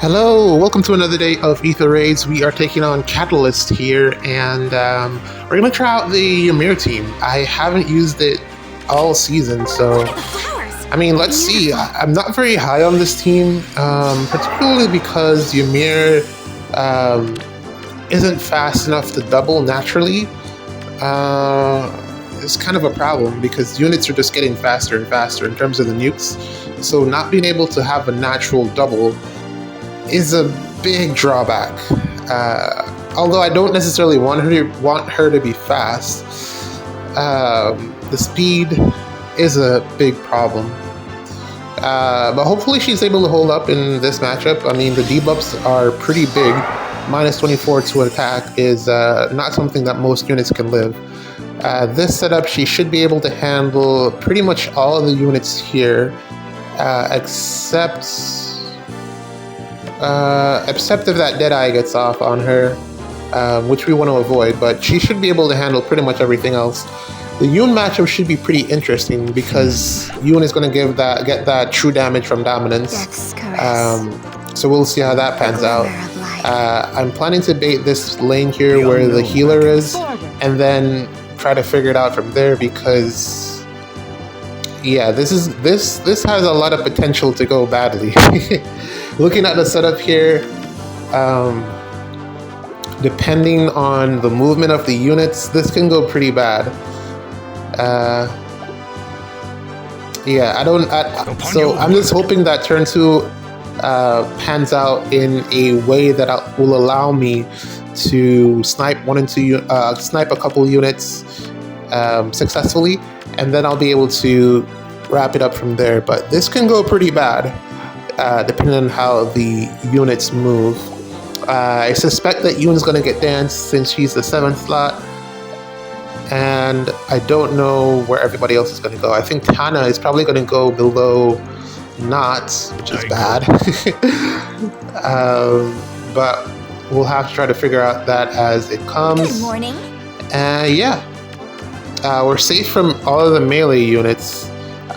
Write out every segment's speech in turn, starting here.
Hello, welcome to another day of Ether Raids. We are taking on Catalyst here, and we're gonna try out the Ymir team. I haven't used it all season, so I mean, let's see. I'm not very high on this team, particularly because Ymir isn't fast enough to double naturally. It's kind of a problem because units are just getting faster and faster in terms of the nukes. So not being able to have a natural double is a big drawback. Although I don't necessarily want her to be fast, the speed is a big problem. But hopefully she's able to hold up in this matchup. I mean, the debuffs are pretty big. Minus 24 to attack is not something that most units can live. This setup, she should be able to handle pretty much all of the units here, except if that Deadeye gets off on her, which we want to avoid, but she should be able to handle pretty much everything else. The Yoon matchup should be pretty interesting because Yoon is going to get that true damage from dominance. So we'll see how that pans out. I'm planning to bait this lane here where the healer is, and then try to figure it out from there because yeah, this has a lot of potential to go badly. Looking at the setup here, depending on the movement of the units, this can go pretty bad. So I'm just hoping that turn 2 pans out in a way that will allow me to snipe snipe a couple units successfully, and then I'll be able to wrap it up from there. But this can go pretty bad. Depending on how the units move. I suspect that Yoon is going to get danced since she's the 7th slot, and I don't know where everybody else is going to go. I think Tana is probably going to go below Knots, which is bad. But we'll have to try to figure out that as it comes. Good morning. We're safe from all of the melee units.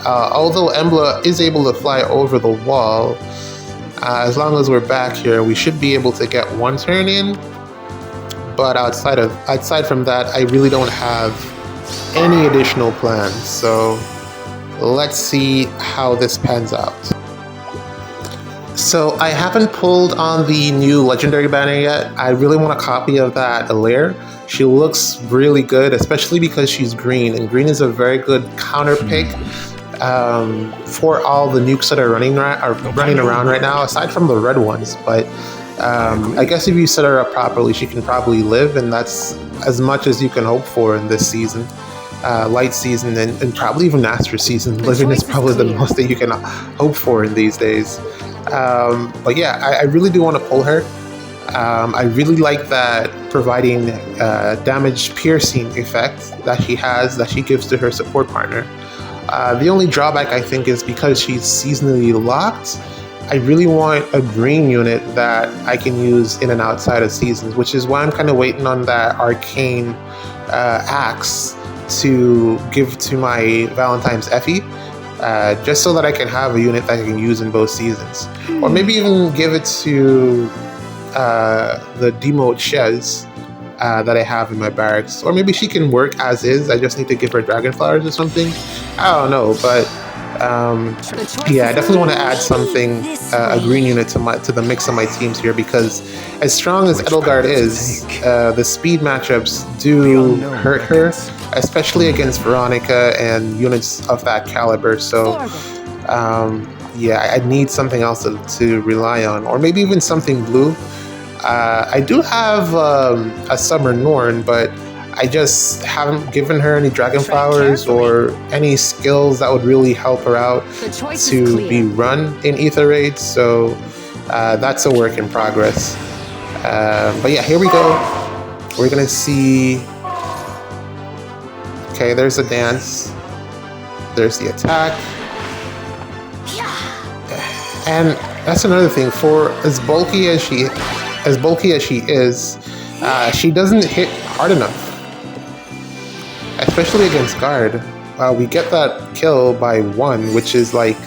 Although Embla is able to fly over the wall, as long as we're back here, we should be able to get one turn in. But outside from that, I really don't have any additional plans. So let's see how this pans out. So I haven't pulled on the new legendary banner yet. I really want a copy of that Ather. She looks really good, especially because she's green, and green is a very good counter pick for all the nukes that are running around right now, aside from the red ones. But I guess if you set her up properly, she can probably live, and that's as much as you can hope for in this season. Light season and probably even Master season. Living is probably the most that you can hope for in these days. But yeah, I really do want to pull her. I really like that providing damage piercing effect that she gives to her support partner. The only drawback, I think, is because she's seasonally locked. I really want a green unit that I can use in and outside of seasons, which is why I'm kind of waiting on that arcane axe to give to my Valentine's Effie, just so that I can have a unit that I can use in both seasons. Or maybe even give it to the demote Shez that I have in my barracks. Or maybe she can work as is. I just need to give her dragonflowers or something. I don't know, but yeah, I definitely want to add something, a green unit to the mix of my teams here, because as strong as Edelgard is, the speed matchups do hurt her, especially against Veronica and units of that caliber. So yeah, I need something else to rely on, or maybe even something blue. I do have a Summer Norn, but I just haven't given her any dragonflowers or any skills that would really help her out to be run in Ether Raids, so that's a work in progress. But yeah, here we go. We're gonna see. Okay, there's a dance. There's the attack. And that's another thing. For as bulky as she is, she doesn't hit hard enough, especially against guard. We get that kill by 1, which is like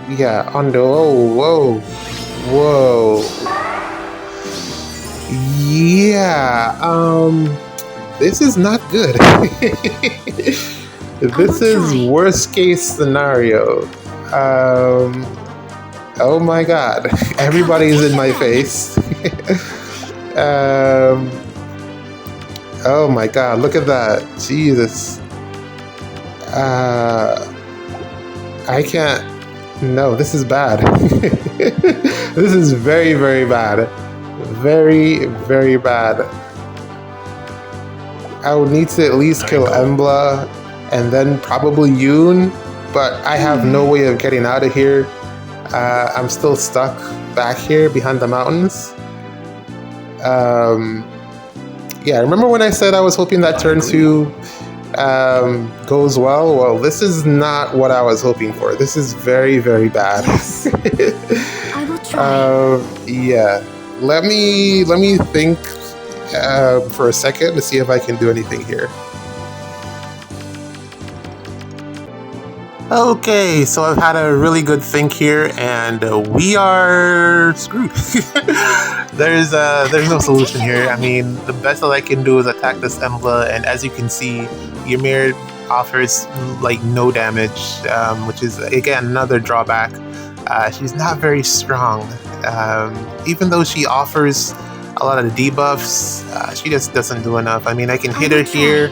Yeah, on the... Whoa, whoa, whoa. Yeah, this is not good. This is worst case scenario. Oh my god. Everybody's in my face. Oh my god, look at that. Jesus. I can't... No, this is bad. This is very, very bad. Very, very bad. I would need to at least kill Embla and then probably Yoon, but I have no way of getting out of here. I'm still stuck back here behind the mountains. Yeah, remember when I said I was hoping that turn 2 goes well? Well, this is not what I was hoping for. This is very, very bad. Yes. I will try. Yeah. Let me think for a second to see if I can do anything here. Okay, so I've had a really good think here, and we are screwed. There's no solution here. I mean, the best that I can do is attack this Embla, and as you can see, Ymir offers like no damage, which is again another drawback. She's not very strong. Even though she offers a lot of the debuffs, she just doesn't do enough. I mean, I can hit her here,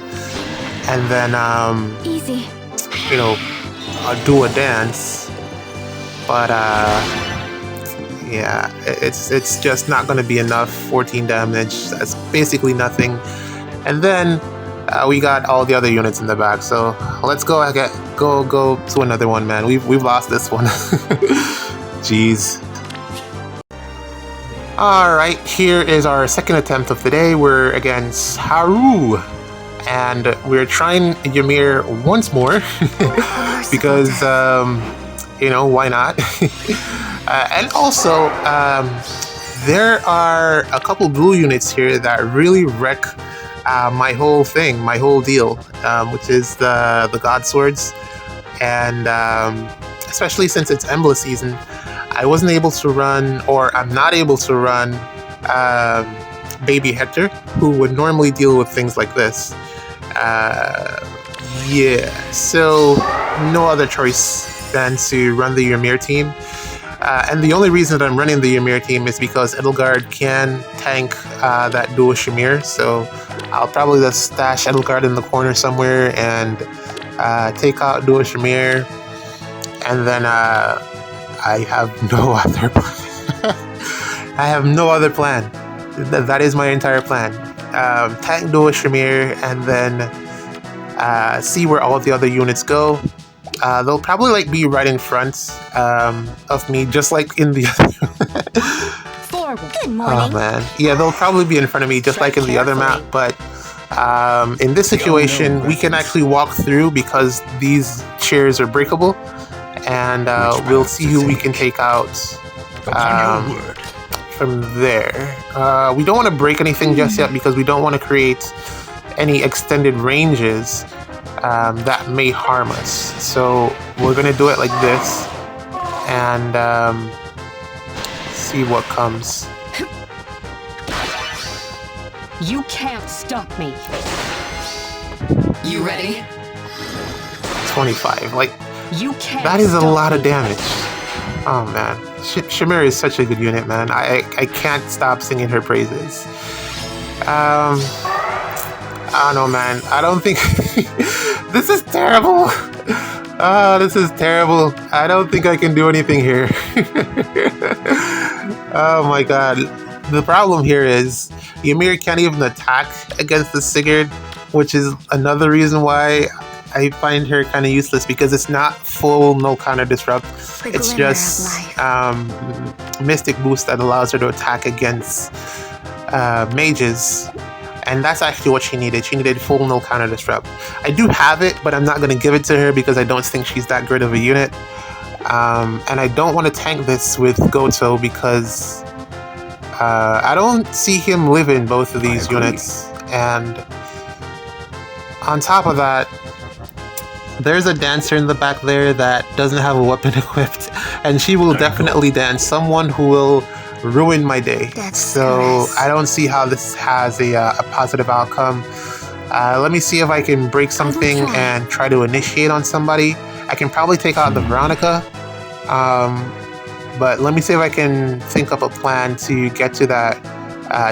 and then Easy. you know, do a dance, but yeah, it's just not going to be enough. 14 damage, that's basically nothing. And then we got all the other units in the back, so let's go to another one, man. We've lost this one. Jeez. Alright, here is our second attempt of the day. We're against Haru, and we're trying Ymir once more because you know, why not? And also there are a couple blue units here that really wreck my whole thing, my whole deal, which is the God Swords. And especially since it's Embla season, I wasn't able to run, or I'm not able to run Baby Hector, who would normally deal with things like this. Yeah, so no other choice than to run the Ymir team. And the only reason that I'm running the Ymir team is because Edelgard can tank that duo Shamir, so I'll probably just stash Edelgard in the corner somewhere and take out duo Shamir, and then I have no other plan. I have no other plan. That is my entire plan. Tank duo Shamir, and then see where all the other units go. They'll probably like be right in front of me, just like in the other. Forward. Good morning. Oh man, yeah, they'll probably be in front of me, just like in the other map. But in this situation, we can actually walk through because these chairs are breakable, and we'll see who we can take out from there. We don't want to break anything just yet because we don't want to create any extended ranges that may harm us. So we're gonna do it like this and see what comes. You can't stop me. You ready? 25. Like, You can't. that is a stop lot me. of damage. Oh man, Shamir is such a good unit, man. I can't stop singing her praises. I don't know, man. I don't think this is terrible. This is terrible. I don't think I can do anything here. Oh my god. The problem here is Ymir can't even attack against the Sigurd, which is another reason why I find her kind of useless, because it's not full no counter disrupt. It's just mystic boost that allows her to attack against mages. And that's actually what she needed. She needed full no counter disrupt. I do have it, but I'm not going to give it to her because I don't think she's that great of a unit. And I don't want to tank this with Goto because I don't see him living both of these units. And on top of that, there's a dancer in the back there that doesn't have a weapon equipped. and she will definitely dance. Someone who will ruin my day. So I don't see how this has a positive outcome. Let me see if I can break something and try to initiate on somebody. I can probably take out the Veronica. But let me see if I can think up a plan to get to that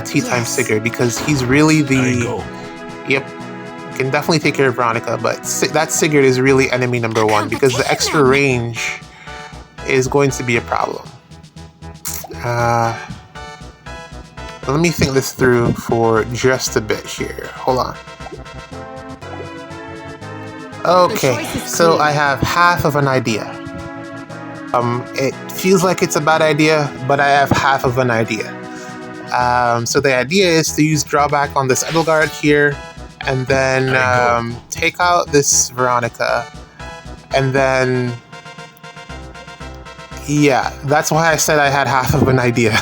Tea Time Sigurd, because he's really the... Yep, can definitely take care of Veronica, but that Sigurd is really enemy number one, because the extra range is going to be a problem. Let me think this through for just a bit here. Hold on. Okay, so I have half of an idea. It feels like it's a bad idea, but I have half of an idea. So the idea is to use drawback on this Edelgard here, and then take out this Veronica, and then... Yeah, that's why I said I had half of an idea.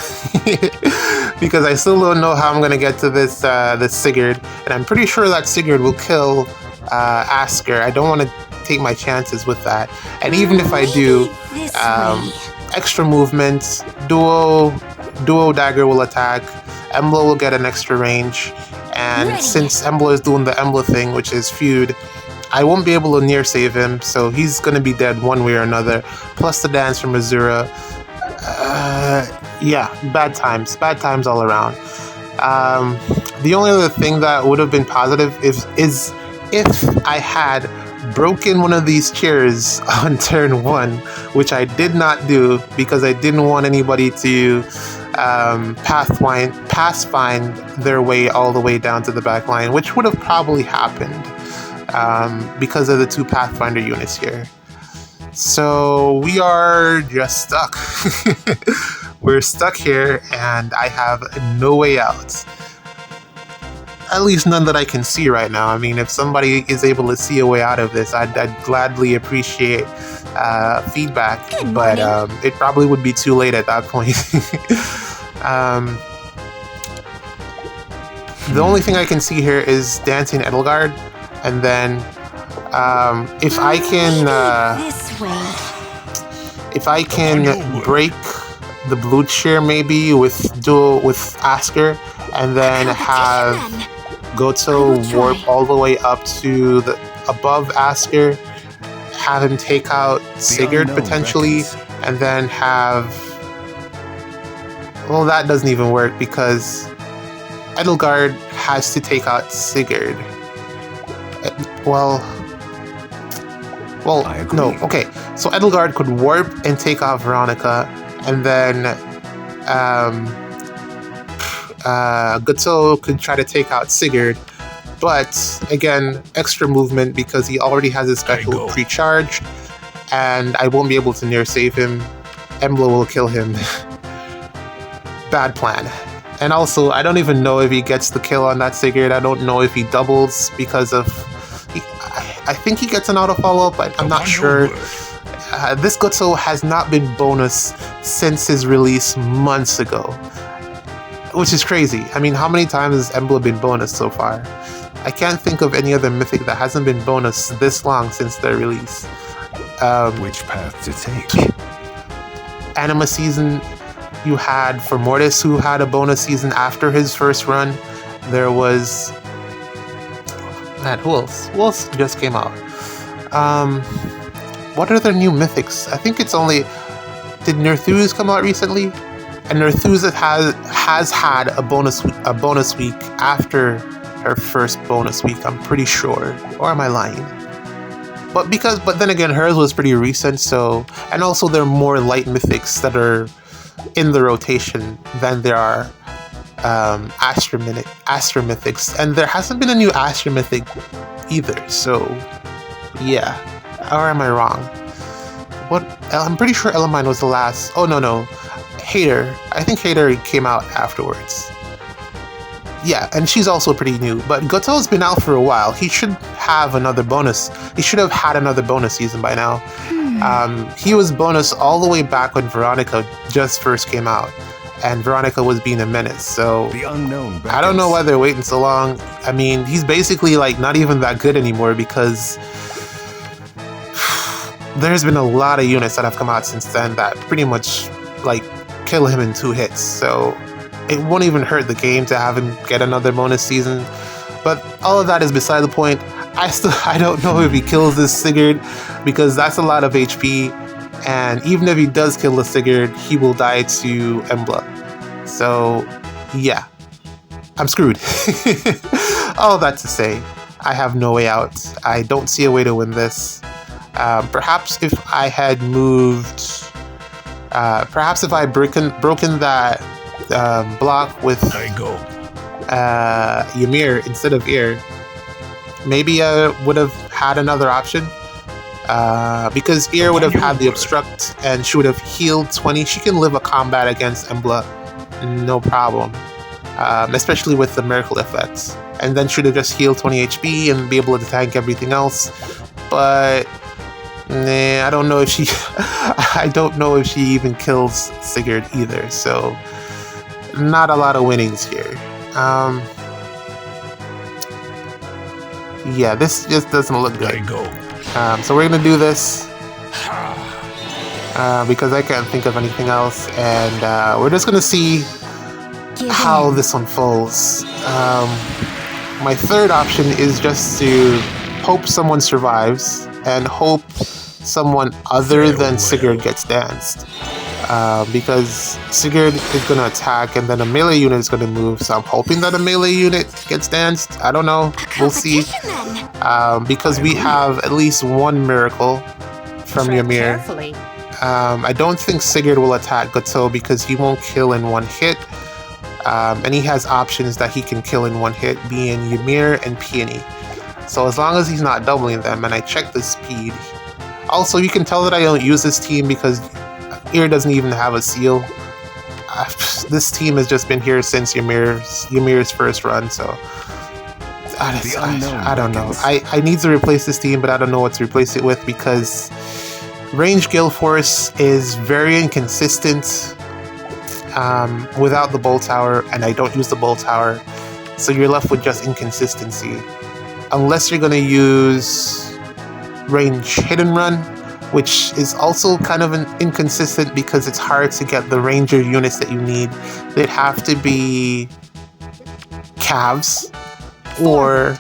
Because I still don't know how I'm going to get to this Sigurd, and I'm pretty sure that Sigurd will kill Asker. I don't want to take my chances with that. And even if I do, extra movement, duo dagger will attack, Embla will get an extra range, and since Embla is doing the Embla thing, which is feud, I won't be able to near save him, so he's gonna be dead one way or another. Plus the dance from Azura. Yeah, bad times all around. The only other thing that would have been positive is if I had broken one of these chairs on turn 1, which I did not do because I didn't want anybody to pathfind their way all the way down to the back line, which would have probably happened because of the 2 Pathfinder units here. So we are just stuck. We're stuck here, and I have no way out. At least none that I can see right now. I mean, if somebody is able to see a way out of this, I'd gladly appreciate feedback, but it probably would be too late at that point. The only thing I can see here is Dancing Edelgard, and then if I can break the blue chair maybe with Asker, and then have Goto warp all the way up to the above Asker, have him take out Sigurd potentially, and then have... Well, that doesn't even work because Edelgard has to take out Sigurd. Well, no, okay. So Edelgard could warp and take out Veronica, and then Goto could try to take out Sigurd, but again, extra movement because he already has his special pre-charged, and I won't be able to near save him. Embla will kill him. Bad plan. And also, I don't even know if he gets the kill on that Sigurd. I don't know if he doubles because of... I think he gets an auto follow-up, but I'm not sure. This Goto has not been bonus since his release months ago, which is crazy. I mean, how many times has Embla been bonus so far? I can't think of any other mythic that hasn't been bonus this long since their release. Which path to take? Anima season, you had for Mortis, who had a bonus season after his first run. There was... Man, who else? Who else just came out? What are their new mythics? I think it's only... Did Nerthuz come out recently? And Nerthuz has had a bonus week after her first bonus week, I'm pretty sure. Or am I lying? But then again, hers was pretty recent, so... And also there are more light mythics that are in the rotation than there are Astra mythics, and there hasn't been a new Astra mythic either, so yeah. Or am I wrong? What? I'm pretty sure Elamine was the last. Oh no, Hater. I think Hater came out afterwards. Yeah, and she's also pretty new, but Goto's been out for a while. He should have another bonus. He should have had another bonus season by now. He was bonus all the way back when Veronica just first came out, and Veronica was being a menace, so the unknown I don't know why they're waiting so long. I mean, he's basically like not even that good anymore because there's been a lot of units that have come out since then that pretty much like kill him in 2 hits. So it won't even hurt the game to have him get another bonus season. But all of that is beside the point. I don't know if he kills this Sigurd, because that's a lot of HP, and even if he does kill the Sigurd, he will die to Embla. So yeah, I'm screwed. All that to say, I have no way out. I don't see a way to win this. Perhaps if I had moved, perhaps if I had broken that block with Ymir instead of Ear, maybe I would have had another option. Because Ear would have had the obstruct and she would have healed 20. She can live a combat against Embla, no problem. Especially with the miracle effects. And then she would have just healed 20 HP and be able to tank everything else. But nah, I don't know if she I don't know if she even kills Sigurd either. So not a lot of winnings here. Yeah, this just doesn't look good. So we're gonna do this because I can't think of anything else, and we're just gonna see how this unfolds. My third option is just to hope someone survives and hope someone other than Sigurd gets danced. Because Sigurd is going to attack and then a melee unit is going to move, so I'm hoping that a melee unit gets danced. I don't know. We'll see. Because we have at least one miracle from Ymir. I don't think Sigurd will attack Gato because he won't kill in 1 hit. And he has options that he can kill in 1 hit, being Ymir and Peony. So as long as he's not doubling them, and I check the speed. Also, you can tell that I don't use this team because Ear doesn't even have a seal. This team has just been here since Ymir's first run, so I don't know. I need to replace this team, but I don't know what to replace it with because range Gale Force is very inconsistent without the Bolt Tower, and I don't use the Bolt Tower, so you're left with just inconsistency. Unless you're going to use range Hit and Run, which is also kind of inconsistent because it's hard to get the ranger units that you need. They'd have to be Cavs, or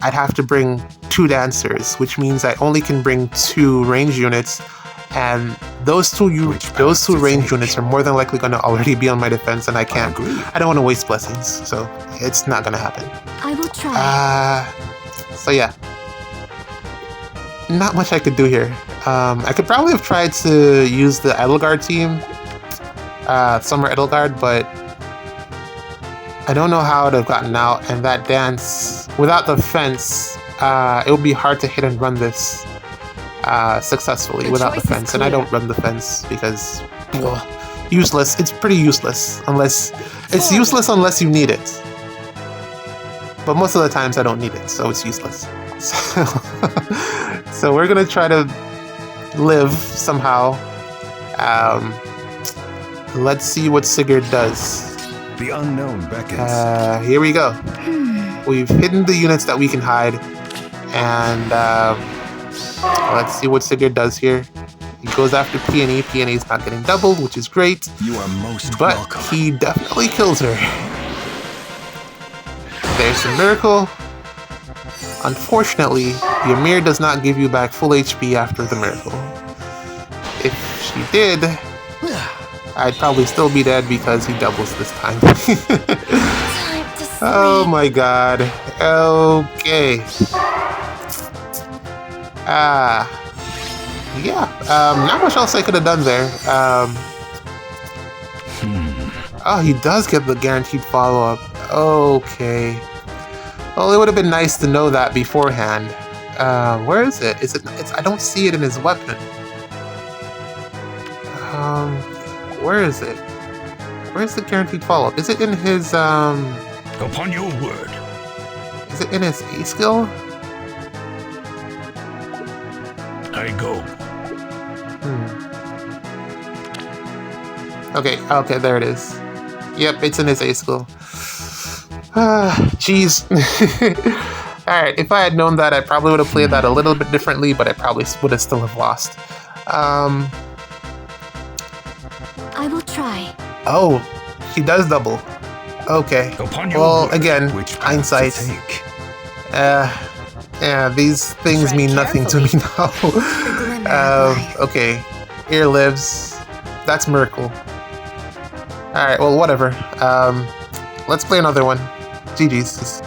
I'd have to bring 2 dancers, which means I only can bring 2 range units, and those two range units are more than likely going to already be on my defense, and I don't want to waste blessings, so it's not going to happen. I will try. So yeah, not much I could do here. I could probably have tried to use the Edelgard team, Summer Edelgard, but I don't know how it would have gotten out, and that dance, without the fence, it would be hard to hit and run this successfully without the fence, and I don't run the fence because, well, useless. It's pretty useless unless you need it. But most of the times I don't need it, so it's useless. So we're gonna try to live somehow. Let's see what Sigurd does. The unknown beckons. Here we go. We've hidden the units that we can hide, and let's see what Sigurd does here. He goes after Peony. Peony's not getting doubled, which is great. You are most but welcome. He definitely kills her. There's the miracle. Unfortunately, Ymir does not give you back full HP after the miracle. If she did, I'd probably still be dead because he doubles this time. Oh my god. Okay. Yeah. Not much else I could have done there. Oh, he does get the guaranteed follow-up. Okay. Well, it would have been nice to know that beforehand. Where is it? I don't see it in his weapon. Where is it? Where's the guaranteed follow-up? Is it in his, Upon your word. Is it in his A skill? I go. Okay, there it is. Yep, it's in his A skill. Jeez. Alright, if I had known that, I probably would have played that a little bit differently, but I probably would have still have lost. I will try. Oh, she does double. Okay. Upon your Well, word, again, which path to hindsight. take? Yeah, these things Tread mean nothing to me now. glimmer of life. Okay, here lives. That's Miracle. Alright, well, whatever. Let's play another one. GG's.